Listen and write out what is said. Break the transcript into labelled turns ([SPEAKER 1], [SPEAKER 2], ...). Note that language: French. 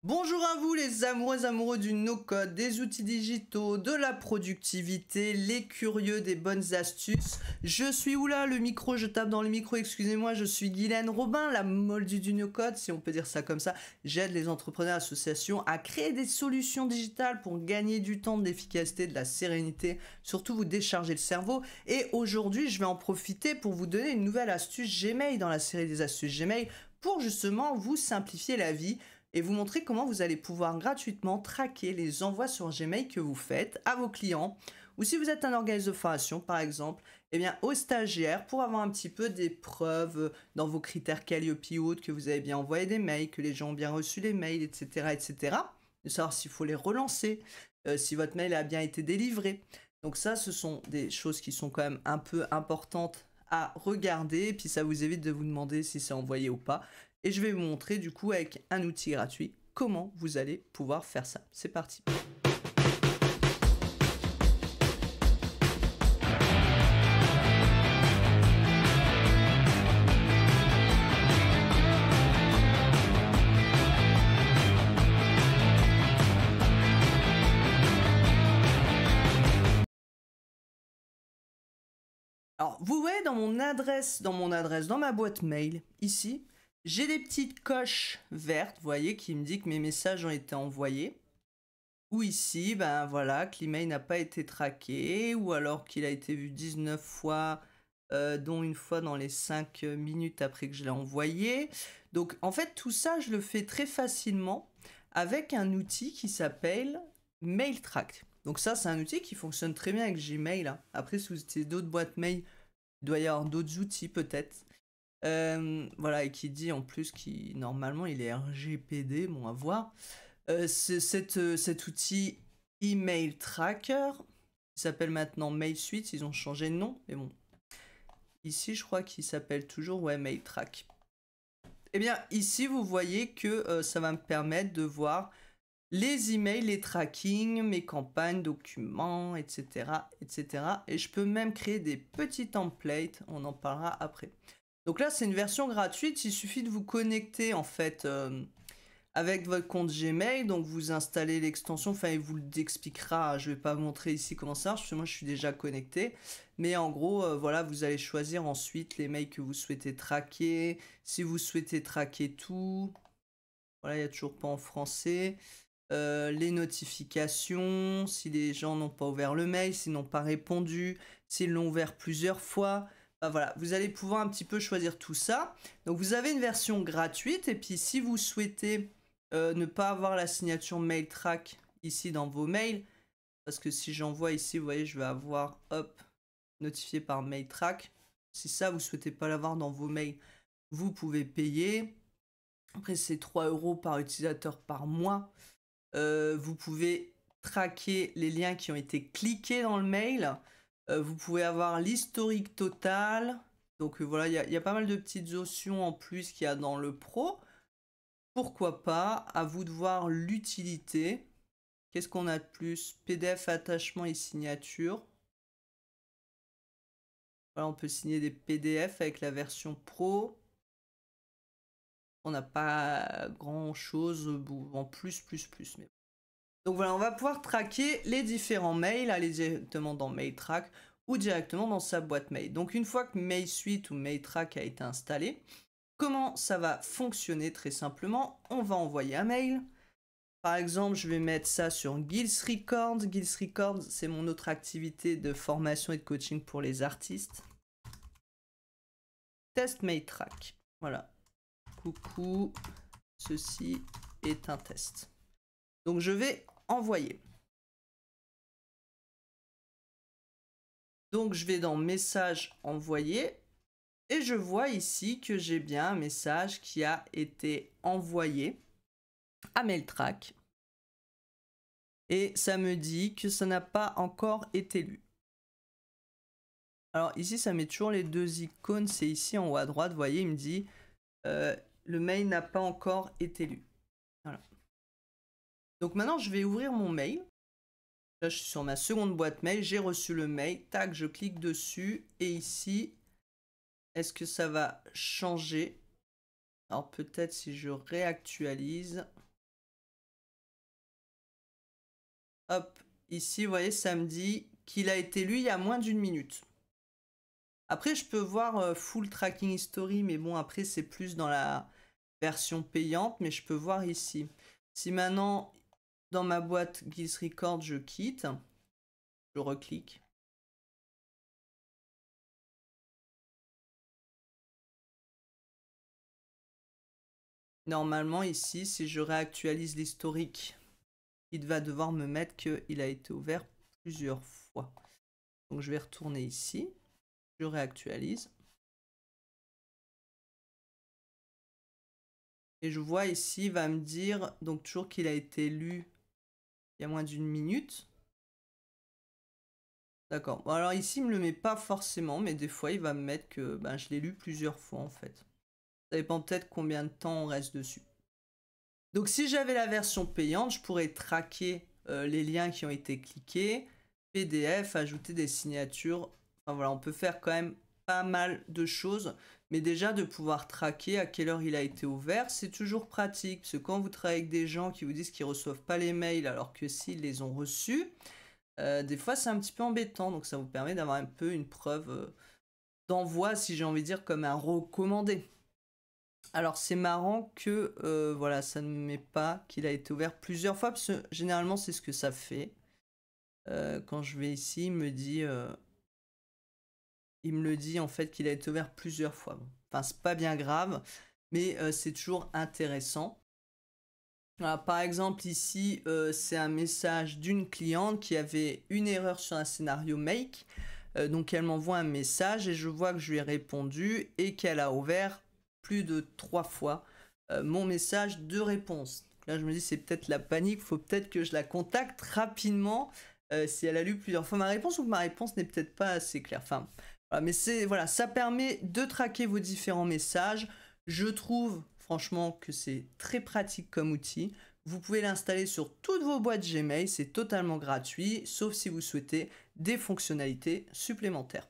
[SPEAKER 1] Bonjour à vous les amoureux du no-code, des outils digitaux, de la productivité, les curieux des bonnes astuces. Je suis oula, le micro, je tape dans le micro, excusez-moi, je suis Guylaine Robin, la moldue du no-code, si on peut dire ça comme ça. J'aide les entrepreneurs associations à créer des solutions digitales pour gagner du temps, de l'efficacité, de la sérénité, surtout vous décharger le cerveau. Et aujourd'hui, je vais en profiter pour vous donner une nouvelle astuce Gmail dans la série des astuces Gmail pour justement vous simplifier la vie et vous montrer comment vous allez pouvoir gratuitement traquer les envois sur Gmail que vous faites à vos clients ou si vous êtes un organisme de formation par exemple, eh bien aux stagiaires pour avoir un petit peu des preuves dans vos critères Calliope ou autres que vous avez bien envoyé des mails, que les gens ont bien reçu les mails, etc. etc. De savoir s'il faut les relancer, si votre mail a bien été délivré. Donc ça, ce sont des choses qui sont quand même un peu importantes à regarder et puis ça vous évite de vous demander si c'est envoyé ou pas. Et je vais vous montrer du coup avec un outil gratuit comment vous allez pouvoir faire ça. C'est parti. Alors, vous voyez dans dans ma boîte mail, ici, j'ai des petites coches vertes, vous voyez, qui me disent que mes messages ont été envoyés. Ou ici, ben voilà, que l'email n'a pas été traqué, ou alors qu'il a été vu 19 fois, dont une fois dans les 5 minutes après que je l'ai envoyé. Donc en fait, tout ça, je le fais très facilement avec un outil qui s'appelle MailTrack. Donc ça, c'est un outil qui fonctionne très bien avec Gmail, hein. Après, si vous utilisez d'autres boîtes mail, il doit y avoir d'autres outils peut-être. Voilà, et qui dit en plus qu'il normalement il est RGPD, bon à voir. Cet outil Email Tracker, il s'appelle maintenant MailSuite, ils ont changé de nom, mais bon. Ici, je crois qu'il s'appelle toujours ouais, MailTrack. Eh bien, ici, vous voyez que ça va me permettre de voir les emails, les tracking, mes campagnes, documents, etc., etc. Et je peux même créer des petits templates, on en parlera après. Donc là, c'est une version gratuite, il suffit de vous connecter en fait avec votre compte Gmail, donc vous installez l'extension, enfin il vous l'expliquera, je vais pas vous montrer ici comment ça marche, parce que moi je suis déjà connecté, mais en gros, voilà, vous allez choisir ensuite les mails que vous souhaitez traquer, si vous souhaitez traquer tout, voilà, il n'y a toujours pas en français, les notifications, si les gens n'ont pas ouvert le mail, s'ils n'ont pas répondu, s'ils l'ont ouvert plusieurs fois, bah voilà, vous allez pouvoir un petit peu choisir tout ça. Donc vous avez une version gratuite et puis si vous souhaitez ne pas avoir la signature MailTrack ici dans vos mails, parce que si j'envoie ici, vous voyez, je vais avoir, hop, notifié par MailTrack. Si ça, vous souhaitez pas l'avoir dans vos mails, vous pouvez payer. Après, c'est 3 € par utilisateur par mois. Vous pouvez traquer les liens qui ont été cliqués dans le mail. Vous pouvez avoir l'historique total. Donc voilà, il y a pas mal de petites options en plus qu'il y a dans le pro. Pourquoi pas, à vous de voir l'utilité. Qu'est-ce qu'on a de plus? PDF, attachement et signature. Voilà, on peut signer des PDF avec la version pro. On n'a pas grand chose en plus. Mais... Donc voilà, on va pouvoir traquer les différents mails, aller directement dans MailTrack ou directement dans sa boîte mail. Donc une fois que MailSuite ou MailTrack a été installé, comment ça va fonctionner très simplement? On va envoyer un mail. Par exemple, je vais mettre ça sur Gills Records. Gills Records, c'est mon autre activité de formation et de coaching pour les artistes. Test MailTrack. Voilà. Coucou, ceci est un test. Donc je vais envoyer. Donc je vais dans message envoyé et je vois ici que j'ai bien un message qui a été envoyé à MailTrack. Et ça me dit que ça n'a pas encore été lu. Alors ici, ça met toujours les deux icônes. C'est ici en haut à droite. Vous voyez, il me dit le mail n'a pas encore été lu. Voilà. Donc maintenant, je vais ouvrir mon mail. Là, je suis sur ma seconde boîte mail. J'ai reçu le mail. Tac, je clique dessus. Et ici, est-ce que ça va changer? Alors peut-être si je réactualise. hop, ici, vous voyez, ça me dit qu'il a été lu il y a moins d'1 minute. Après, je peux voir full tracking history, mais bon, après, c'est plus dans la version payante, mais je peux voir ici. Si maintenant, dans ma boîte Guild Record, je quitte, je reclique. Normalement, ici, si je réactualise l'historique, il va devoir me mettre qu'il a été ouvert plusieurs fois. Donc, je vais retourner ici. Je réactualise. Et je vois ici, il va me dire donc toujours qu'il a été lu il y a moins d'1 minute. D'accord. Bon, alors ici, il me le met pas forcément, mais des fois, il va me mettre que ben, je l'ai lu plusieurs fois en fait. Ça dépend peut-être combien de temps on reste dessus. Donc si j'avais la version payante, je pourrais traquer les liens qui ont été cliqués, PDF, ajouter des signatures. Enfin voilà, on peut faire quand même pas mal de choses. Mais déjà de pouvoir traquer à quelle heure il a été ouvert, c'est toujours pratique. Parce que quand vous travaillez avec des gens qui vous disent qu'ils ne reçoivent pas les mails alors que s'ils les ont reçus, des fois c'est un petit peu embêtant. Donc ça vous permet d'avoir un peu une preuve d'envoi, si j'ai envie de dire, comme un recommandé. Alors c'est marrant que voilà, ça ne met pas qu'il a été ouvert plusieurs fois, parce que généralement c'est ce que ça fait. Quand je vais ici, il me le dit en fait qu'il a été ouvert plusieurs fois. Bon. Enfin, c'est pas bien grave, mais c'est toujours intéressant. Voilà, par exemple, ici, c'est un message d'une cliente qui avait une erreur sur un scénario Make. Donc elle m'envoie un message et je vois que je lui ai répondu et qu'elle a ouvert plus de 3 fois mon message de réponse. Donc là je me dis c'est peut-être la panique, il faut peut-être que je la contacte rapidement si elle a lu plusieurs fois ma réponse ou que ma réponse n'est peut-être pas assez claire. Enfin, voilà, mais voilà, ça permet de traquer vos différents messages. Je trouve franchement que c'est très pratique comme outil. Vous pouvez l'installer sur toutes vos boîtes Gmail, c'est totalement gratuit, sauf si vous souhaitez des fonctionnalités supplémentaires.